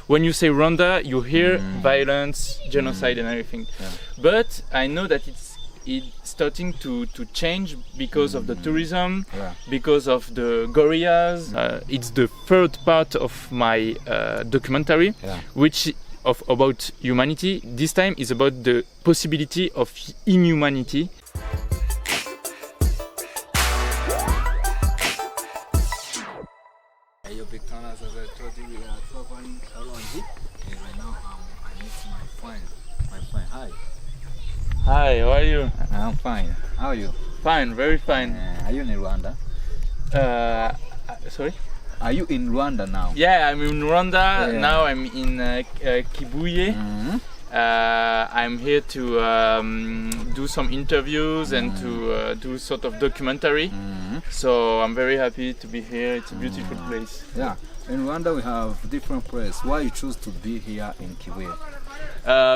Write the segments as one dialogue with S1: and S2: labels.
S1: when you say Rwanda, you hear violence, genocide, and everything.
S2: Yeah.
S1: But I know that it's starting to change because of the tourism, because of the gorillas. It's the third part of my documentary, which about humanity. This time is about the possibility of inhumanity.
S2: Hey, yo, BigTown, as I told you, we are traveling around here. And right now, I meet my friend. Hi.
S1: Hi, how are you?
S2: I'm fine. How are you?
S1: Fine, very fine.
S2: Are you in Rwanda?
S1: Sorry?
S2: Are you in Rwanda now?
S1: Yeah, I'm in Rwanda. Yeah. Now I'm in Kibuye. I'm here to do some interviews and to do sort of documentary. So I'm very happy to be here. It's a beautiful place.
S2: Yeah. In Rwanda we have different places. Why you choose to be here in Kibuye?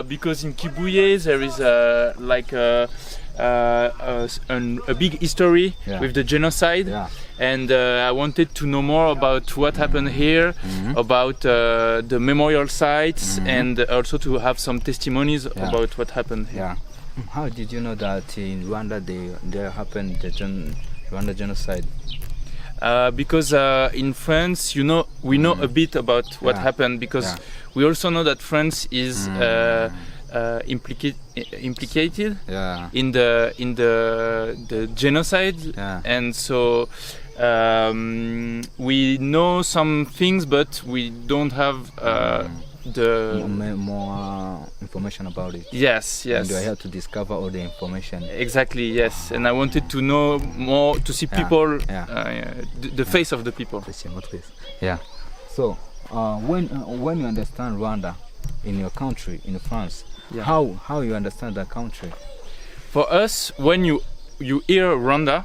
S1: Because in Kibuye there is a big history with the genocide, and I wanted to know more about what happened here, about the memorial sites, and also to have some testimonies about what happened here.
S2: Yeah. How did you know that in Rwanda there happened the Rwanda genocide?
S1: Because in France, we know a bit about what happened, because we also know that France is implicated in the genocide, and so we know some things, but we don't have the
S2: more information about it.
S1: Yes.
S2: And I have to discover all the information.
S1: Exactly, yes. And I wanted to know more, to see people, the face of the people.
S2: Yeah. So when you understand Rwanda in your country, in France, how you understand that country?
S1: For us, when you hear Rwanda,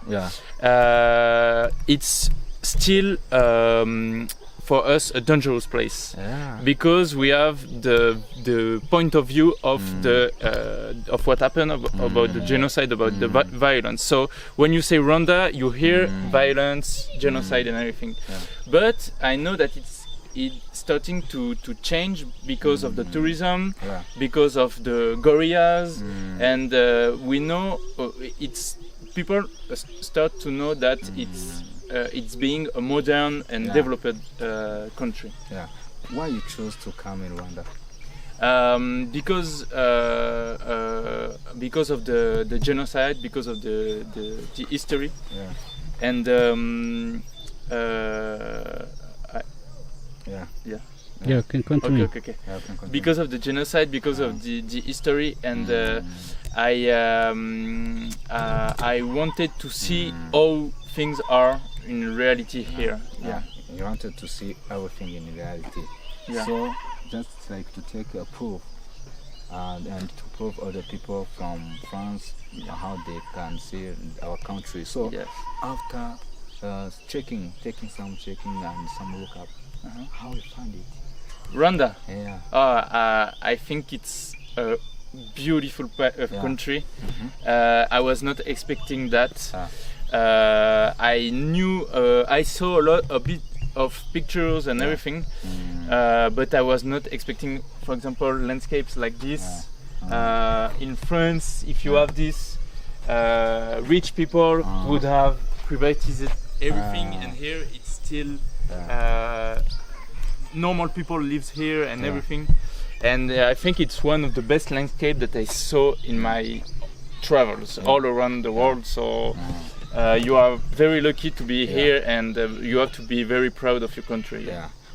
S1: it's still for us a dangerous place, because we have the point of view of of what happened about the genocide, about the violence. So when you say Rwanda, you hear violence, genocide, and everything. But I know that it's starting to change because of the tourism, because of the gorillas, and we know people start to know that it's being a modern and developed country.
S2: Yeah. Why you chose to come in Rwanda?
S1: Because of the genocide, because of the history, and
S3: can continue.
S1: Okay. Because of the genocide, because of the history, and I wanted to see how things are in reality here.
S2: You wanted to see everything in reality. So just like to take a proof and to prove other people from France how they can see our country. So after taking some checking and some look up, how you find it?
S1: Rwanda? I think it's a beautiful country. I was not expecting that. I knew, I saw a bit of pictures and everything, but I was not expecting, for example, landscapes like this. In France, if you have this, rich people would have privatized everything, and here it's still normal people lives here and everything. And I think it's one of the best landscapes that I saw in my travels all around the world. So you are very lucky to be here, and you have to be very proud of your country.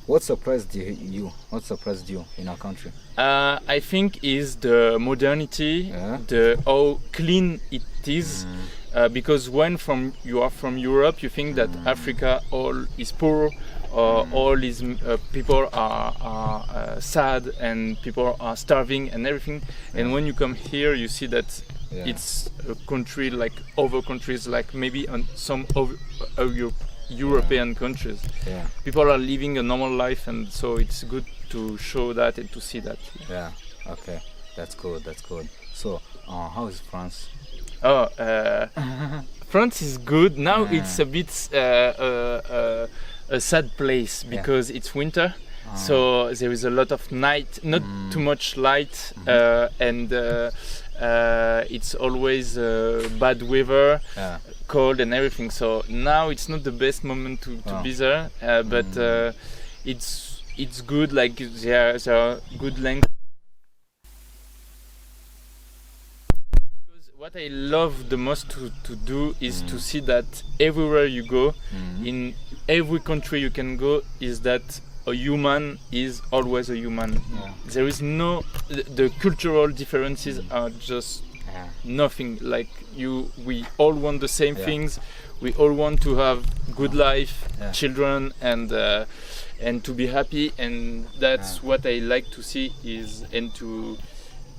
S2: What surprised you? What surprised you in our country?
S1: I think is the modernity, how clean it is. Because when you are from Europe, you think that Africa all is poor, all these people are sad, and people are starving and everything. And when you come here, you see that it's a country like other countries, like maybe on some of European countries. People are living a normal life, and so it's good to show that and to see that.
S2: Okay, that's good. So how is France?
S1: France is good. Now it's a bit a sad place because it's winter, So there is a lot of night, not too much light, and it's always bad weather, cold and everything. So now it's not the best moment to be there, but it's good. Like there are good length. Because what I love the most to do is to see that everywhere you go, in every country you can go, is that a human is always a human. There is no the cultural differences are just nothing. Like we all want the same things. We all want to have good life, children, and to be happy. And that's what I like to see and to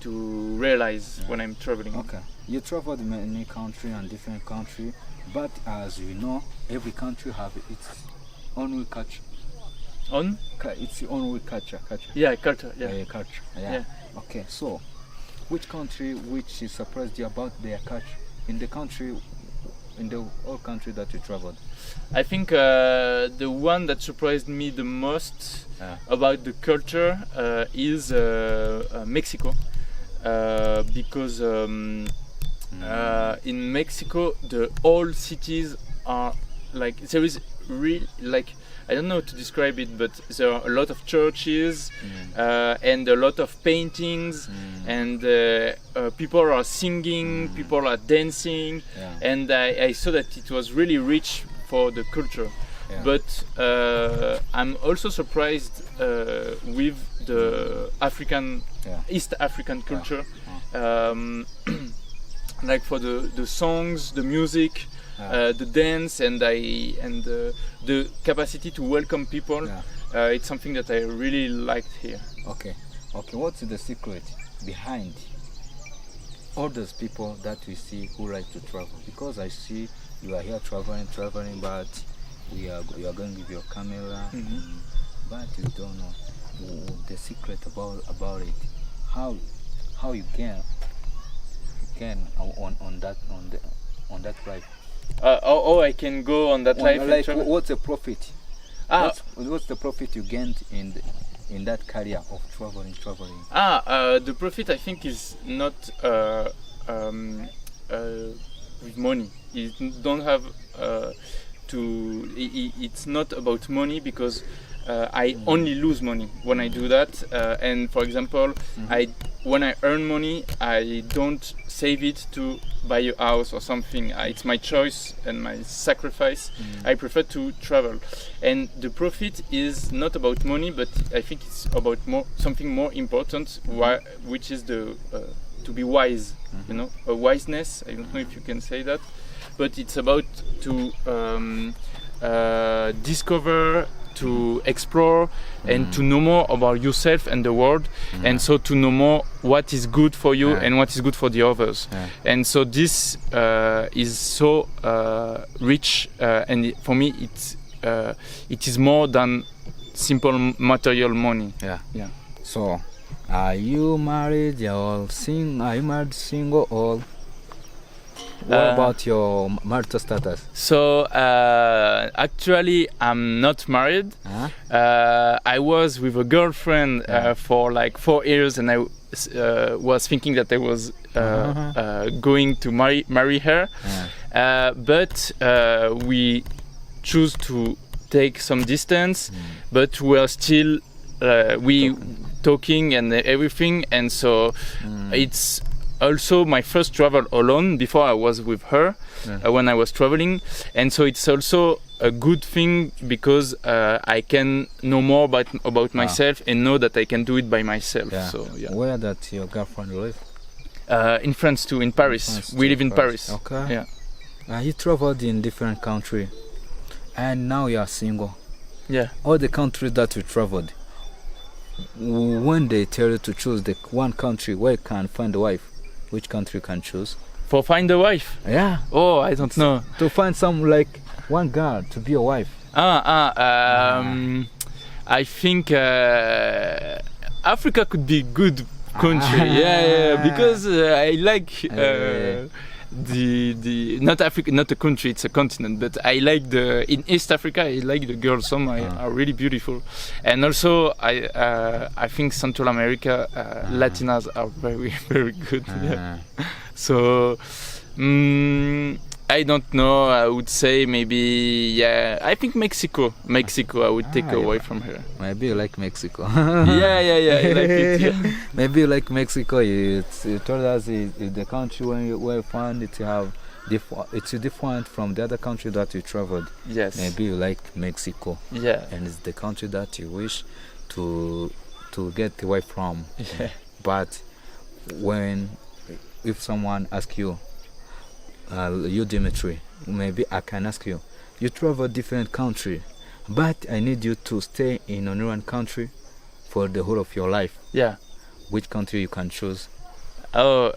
S1: realize when I'm traveling.
S2: Okay, you traveled many countries and different countries, but as you know, every country have its own culture. It's your own culture.
S1: Yeah, culture.
S2: Culture. Yeah. Okay, so which country which surprised you about their culture in the whole country that you traveled?
S1: I think the one that surprised me the most about the culture is Mexico, because in Mexico the old cities are like there is real like. I don't know how to describe it, but there are a lot of churches and a lot of paintings, and people are singing, people are dancing, and I saw that it was really rich for the culture. But I'm also surprised with the East African culture, like for the songs, the music. The dance and the capacity to welcome people, it's something that I really liked here.
S2: Okay, what's the secret behind all those people that we see who like to travel? Because I see you are here traveling, but you are going with your camera, but you don't know the secret about it. How you can on that life.
S1: I can go on that life.
S2: Like, what's the profit? What's the profit you gained in that career of traveling?
S1: The profit I think is not with money. You don't have it's not about money, because I only lose money when I do that. And for example, when I earn money, I don't save it to buy a house or something. It's my choice and my sacrifice. I prefer to travel, and the profit is not about money, but I think it's about something more important, which is to be wise. You know, a wiseness. I don't know if you can say that, but it's about to discover, to explore, and to know more about yourself and the world, and so to know more what is good for you and what is good for the others. And so this is so rich, and for me it is more than simple material money.
S2: So are you married or single? Are you married, single, or what about your marital status?
S1: So actually I'm not married. I was with a girlfriend for like 4 years, and I was thinking that I was going to marry her, but we choose to take some distance, but we are still talking and everything, and so it's also my first travel alone. Before I was with her when I was traveling, and so it's also a good thing, because I can know more about myself and know that I can do it by myself. So
S2: where that your girlfriend live?
S1: In France too, in Paris. We live in Paris.
S2: Okay. You traveled in different country, and now you are single. All the countries that you traveled, when they tell you to choose the one country where you can find a wife, which country you can choose?
S1: For find a wife? Oh, I don't know.
S2: To find some, like one girl to be a wife.
S1: I think Africa could be good country. Because I like not Africa, not a country, it's a continent. But I like in East Africa, I like the girls. Some are really beautiful, and also I think Central America, Latinas are very very good. Yeah. So. I don't know. I would say maybe I think Mexico. I would take away from her.
S2: Maybe you like Mexico.
S1: yeah. I like it. Yeah.
S2: Maybe you like Mexico. You told us the country where you found it it's different from the other country that you traveled.
S1: Yes.
S2: Maybe you like Mexico.
S1: Yeah.
S2: And it's the country that you wish to get away from.
S1: Yeah.
S2: But if someone asks you. You Dimitri, maybe I can ask you. You travel different country, but I need you to stay in only one country for the whole of your life.
S1: Yeah.
S2: Which country you can choose?
S1: Oh,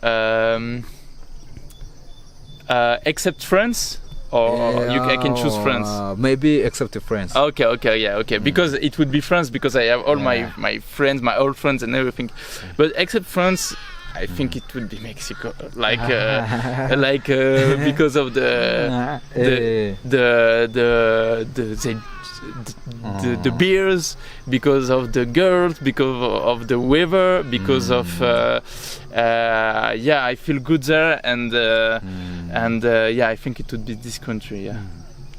S1: except France, or I can choose France.
S2: Maybe except France.
S1: Okay. Because it would be France because I have all my friends, my old friends, and everything. But except France. I think it would be Mexico, because of the beers, because of the girls, because of the weather, because of I feel good there, and I think it would be this country. Yeah.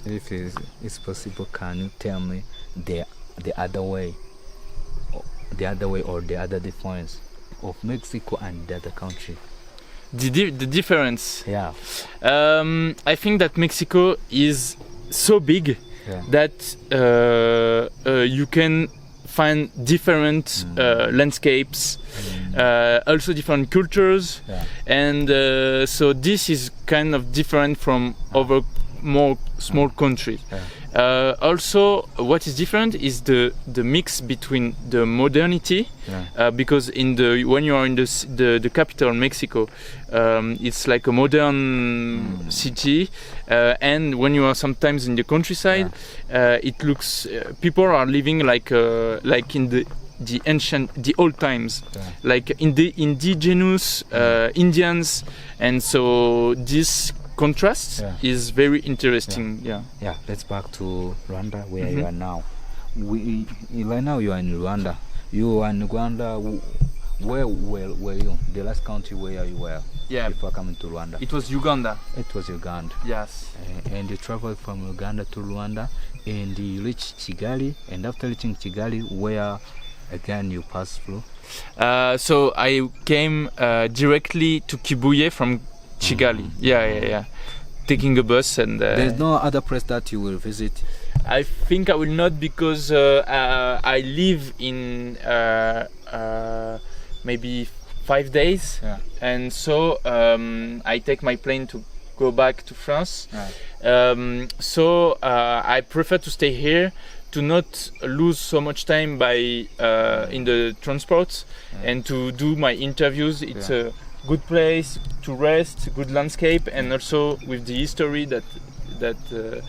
S2: If it's possible, can you tell me the other way or the other difference of Mexico and the other country?
S1: The difference.
S2: Yeah.
S1: I think that Mexico is so big that you can find different landscapes, also different cultures, and so this is kind of different from other more small countries. Also, what is different is the mix between the modernity, because when you are in the capital Mexico, it's like a modern city, and when you are sometimes in the countryside, it looks people are living like in the old times, like in the indigenous Indians, and so this contrast is very interesting. Yeah.
S2: Let's back to Rwanda, where you are now. Right now you are in Rwanda. You are in Rwanda. Where were you? The last country where you were before coming to Rwanda?
S1: It was Uganda.
S2: It was Uganda.
S1: Yes.
S2: And you traveled from Uganda to Rwanda, and you reached Kigali. And after reaching Kigali, where again you passed through?
S1: So I came directly to Kibuye from Kigali. Yeah. Taking a bus and.
S2: There's no other place that you will visit.
S1: I think I will not, because I live in maybe 5 days, and so I take my plane to go back to France. So I prefer to stay here, to not lose so much time in the transport, and to do my interviews. It's a good place to rest, good landscape, and also with the history that the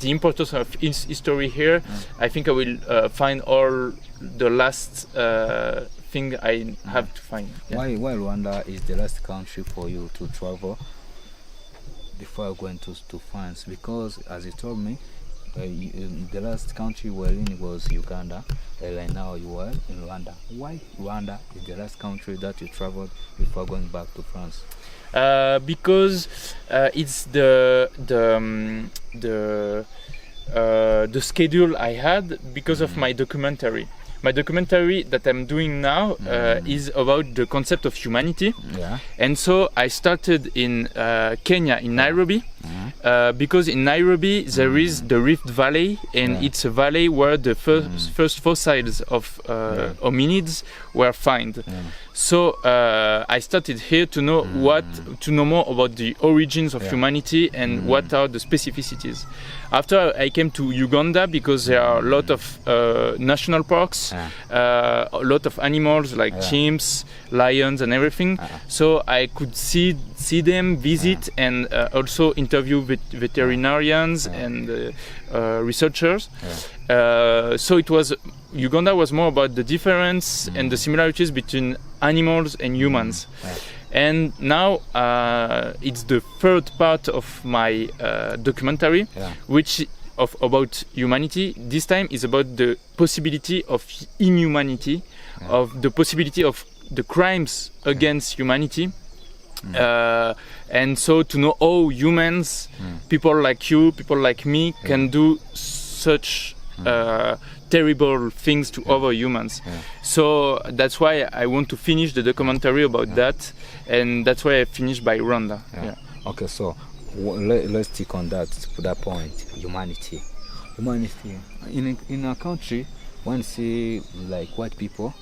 S1: importance of history here. I think I will find all the last thing I have to find.
S2: Why Rwanda is the last country for you to travel before going to France? Because as you told me, the last country you were in was Uganda, and right now you are in Rwanda. Why Rwanda is the last country that you traveled before going back to France?
S1: Because it's the schedule I had because of my documentary. My documentary that I'm doing now is about the concept of humanity. And so I started in Kenya, in Nairobi, because in Nairobi there is the Rift Valley, and it's a valley where the first fossils of hominids were found. So I started here to know more about the origins of humanity and what are the specificities. After I came to Uganda, because there are a lot of national parks, a lot of animals like chimps, lions, and everything. So I could see them, visit, and also interview veterinarians and researchers. So Uganda was more about the difference and the similarities between animals and humans. And now it's the third part of my documentary, which about humanity. This time is about the possibility of inhumanity, of the possibility of the crimes against humanity. And so to know how humans, people like you, people like me, can do such terrible things to other humans. So that's why I want to finish the documentary about that, and that's why I finished by Rwanda.
S2: Okay, so let's stick on that point. Humanity in a country, when you see like white people,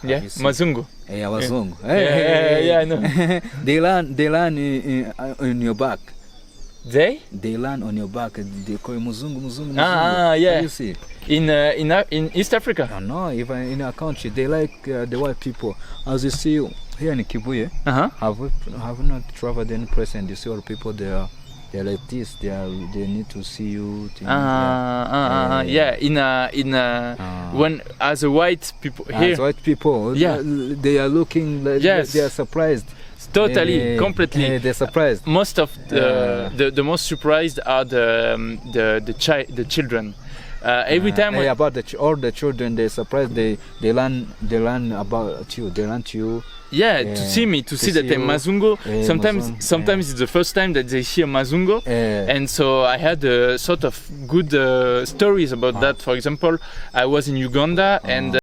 S1: Mazungu.
S2: Wazungu.
S1: I know.
S2: They land in your back.
S1: They
S2: land on your back. They call you Muzungu.
S1: Yeah.
S2: You see,
S1: in East Africa.
S2: No, even in our country, they like the white people. As you see here in Kibuye, have not traveled any place, and you see all people there. They're like this. They need to see you.
S1: When as a white people here,
S2: as white people, they are looking like they are surprised.
S1: Totally, completely.
S2: They're surprised.
S1: Most of the most surprised are the children. Every time
S2: about all the children, they're surprised. They learn about you. They learn to you.
S1: To see me, to see that I'm Mazungo. Sometimes it's the first time that they see a Mazungo, and so I had sort of good stories about that. For example, I was in Uganda and